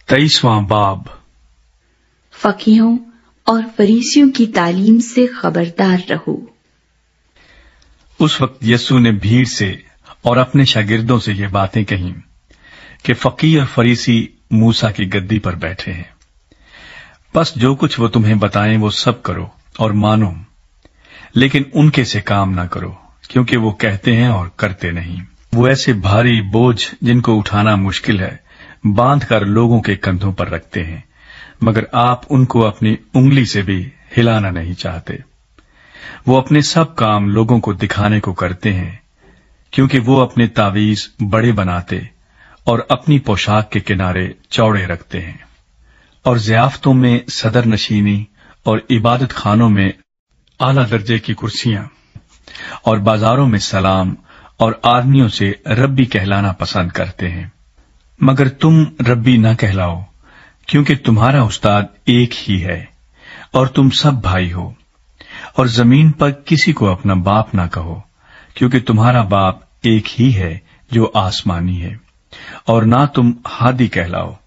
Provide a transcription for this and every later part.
23वां बाब। फकीहों और फरीसियों की तालीम से खबरदार रहो। उस वक्त यीशु ने भीड़ से और अपने शागिर्दों से ये बातें कहीं कि फकीह और फरीसी मूसा की गद्दी पर बैठे हैं। बस जो कुछ वो तुम्हें बताएं वो सब करो और मानो, लेकिन उनके से काम ना करो, क्योंकि वो कहते हैं और करते नहीं। वो ऐसे भारी बोझ जिनको उठाना मुश्किल है बांध कर लोगों के कंधों पर रखते हैं, मगर आप उनको अपनी उंगली से भी हिलाना नहीं चाहते। वो अपने सब काम लोगों को दिखाने को करते हैं, क्योंकि वो अपने तावीज बड़े बनाते और अपनी पोशाक के किनारे चौड़े रखते हैं, और ज़ियाफ़तों में सदर नशीनी और इबादत खानों में आला दर्जे की कुर्सियां और बाजारों में सलाम और आदमियों से रब्बी कहलाना पसंद करते हैं। मगर तुम रब्बी न कहलाओ, क्योंकि तुम्हारा उस्ताद एक ही है और तुम सब भाई हो। और जमीन पर किसी को अपना बाप ना कहो, क्योंकि तुम्हारा बाप एक ही है जो आसमानी है। और ना तुम हादी कहलाओ,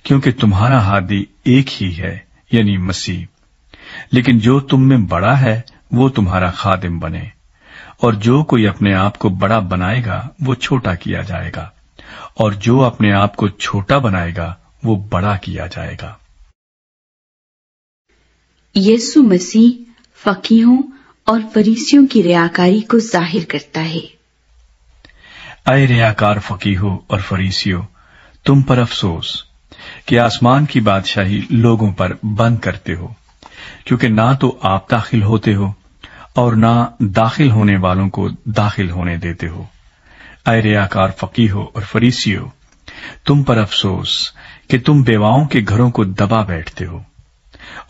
क्योंकि तुम्हारा हादी एक ही है, यानी मसीह। लेकिन जो तुम में बड़ा है वो तुम्हारा खादिम बने, और जो कोई अपने आप को बड़ा बनाएगा वो छोटा किया जाएगा, और जो अपने आप को छोटा बनाएगा वो बड़ा किया जाएगा। यीशु मसीह फकीहों और फरीसियों की रियाकारी को जाहिर करता है। ऐ रियाकार फकीहों और फरीसियों, तुम पर अफसोस कि आसमान की बादशाही लोगों पर बंद करते हो, क्योंकि ना तो आप दाखिल होते हो और ना दाखिल होने वालों को दाखिल होने देते हो। ऐ रियाकार फकीहों और फरीसियों, तुम पर अफसोस कि तुम बेवाओं के घरों को दबा बैठते हो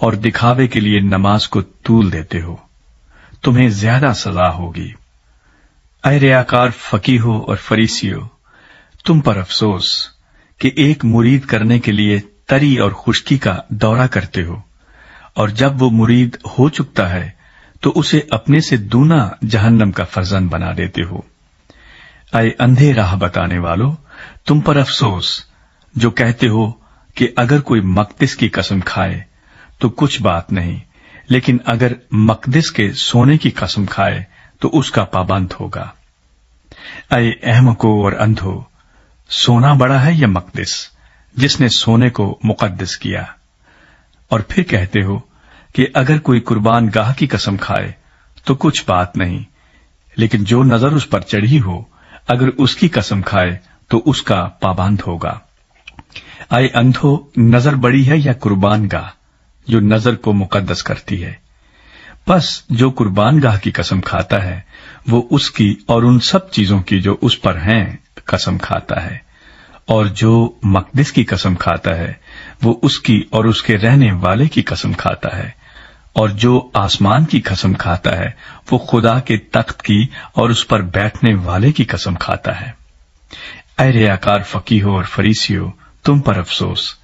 और दिखावे के लिए नमाज को तूल देते हो। तुम्हें ज्यादा सजा होगी। ऐ रियाकार फकीहों और फरीसियों, तुम पर अफसोस कि एक मुरीद करने के लिए तरी और खुश्की का दौरा करते हो, और जब वो मुरीद हो चुकता है तो उसे अपने से दूना जहन्नम का फर्जंद बना देते हो। ऐ अंधे राह बताने वालों, तुम पर अफसोस जो कहते हो कि अगर कोई मकदिस की कसम खाए तो कुछ बात नहीं, लेकिन अगर मकदिस के सोने की कसम खाए तो उसका पाबंद होगा। ऐ अहमको और अंधो, सोना बड़ा है या मकदिस जिसने सोने को मुकद्दस किया? और फिर कहते हो कि अगर कोई कुर्बान गाह की कसम खाए तो कुछ बात नहीं, लेकिन जो नजर उस पर चढ़ी हो अगर उसकी कसम खाए तो उसका पाबंद होगा। ऐ अंधो, नजर बड़ी है या कुर्बान गाह जो नजर को मुकद्दस करती है? बस जो कुर्बान गाह की कसम खाता है वो उसकी और उन सब चीजों की जो उस पर हैं कसम खाता है, और जो मकदिस की कसम खाता है वो उसकी और उसके रहने वाले की कसम खाता है, और जो आसमान की कसम खाता है वो खुदा के तख्त की और उस पर बैठने वाले की कसम खाता है। ऐ रियाकार फकीहों और फरीसियों, तुम पर अफसोस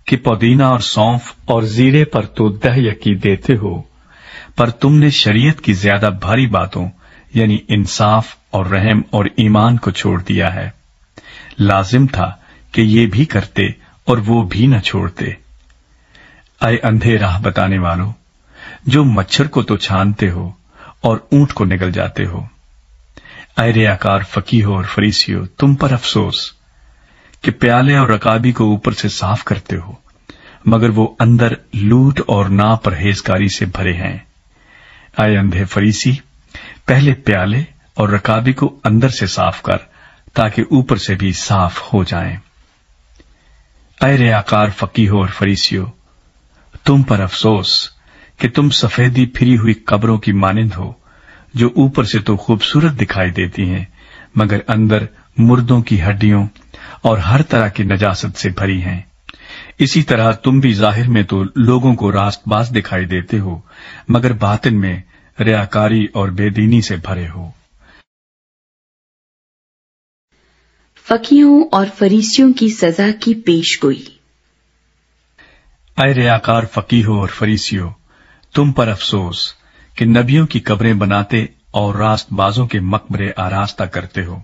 कि पुदीना और सौंफ और जीरे पर तो दह यकी देते हो, पर तुमने शरीयत की ज्यादा भारी बातों यानी इंसाफ और रहम और ईमान को छोड़ दिया है। लाजिम था कि ये भी करते और वो भी न छोड़ते। ऐ अंधे राह बताने वालों, जो मच्छर को तो छानते हो और ऊंट को निगल जाते हो। ऐ रियाकार फकीहों और फरीसियों, तुम पर अफसोस कि प्याले और रकाबी को ऊपर से साफ करते हो, मगर वो अंदर लूट और नापरहेजगारी से भरे हैं। ऐ अंधे फरीसी, पहले प्याले और रकाबी को अंदर से साफ कर, ताकि ऊपर से भी साफ हो जाएं। ऐ रियाकार फकीहों और फरीसियों, तुम पर अफसोस कि तुम सफेदी फिरी हुई कब्रों की मानिंद हो, जो ऊपर से तो खूबसूरत दिखाई देती हैं, मगर अंदर मुर्दों की हड्डियों और हर तरह की नजासत से भरी हैं। इसी तरह तुम भी जाहिर में तो लोगों को रास्तबाज दिखाई देते हो, मगर बातिन में रियाकारी और बेदीनी से भरे हो। फकीहों और फरीसियों की सजा की पेशगोई। ऐ रियाकार फकीहों और फरीसियों, तुम पर अफसोस कि नबियों की कब्रें बनाते और रास्तबाजों के मकबरे आरास्ता करते हो,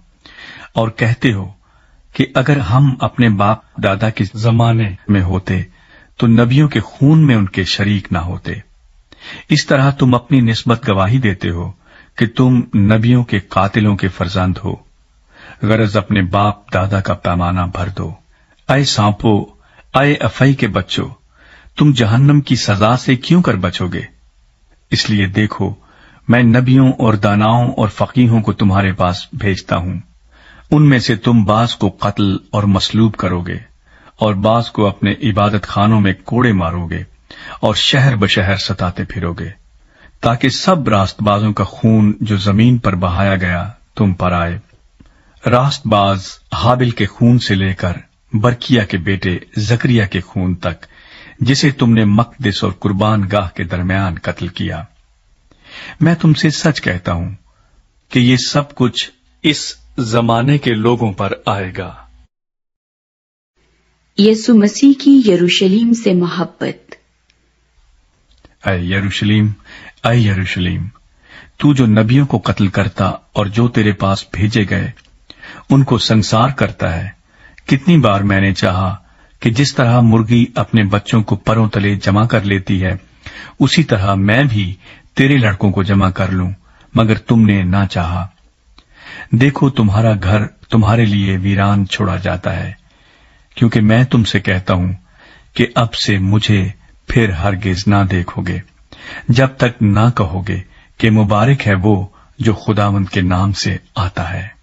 और कहते हो کہ اگر ہم اپنے باپ دادا کے زمانے میں ہوتے تو نبیوں کے خون میں ان کے شریک نہ ہوتے۔ اس طرح تم اپنی نسبت گواہی دیتے ہو کہ تم نبیوں کے قاتلوں کے فرزند ہو۔ غرض اپنے باپ دادا کا پیمانہ بھر دو۔ اے سانپو، اے افئی کے بچوں، تم جہنم کی سزا سے کیوں کر بچو گے؟ اس لیے دیکھو، میں نبیوں اور داناؤں اور فقیہوں کو تمہارے پاس بھیجتا ہوں۔ ان میں سے تم بعض کو قتل اور مصلوب کرو گے اور بعض کو اپنے عبادت خانوں میں کوڑے مارو گے اور شہر بشہر ستاتے پھرو گے، تاکہ سب راست بازوں کا خون جو زمین پر بہایا گیا تم پر آئے۔ راست باز حابل کے خون سے لے کر برکیہ کے بیٹے زکریا کے خون تک، جسے تم نے مقدس اور قربان گاہ کے درمیان قتل کیا۔ میں تم سے سچ کہتا ہوں کہ یہ سب کچھ اس زمانے کے لوگوں پر آئے گا۔ یسوع مسیح کی یروشلیم سے محبت۔ اے یروشلیم، اے یروشلیم، تو جو نبیوں کو قتل کرتا اور جو تیرے پاس بھیجے گئے ان کو سنسار کرتا ہے، کتنی بار میں نے چاہا کہ جس طرح مرغی اپنے بچوں کو پروں تلے جمع کر لیتی ہے، اسی طرح میں بھی تیرے لڑکوں کو جمع کر لوں، مگر تم نے نہ چاہا۔ دیکھو، تمہارا گھر تمہارے لیے ویران چھوڑا جاتا ہے، کیونکہ میں تم سے کہتا ہوں کہ اب سے مجھے پھر ہرگز نہ دیکھو گے، جب تک نہ کہو گے کہ مبارک ہے وہ جو خداوند کے نام سے آتا ہے۔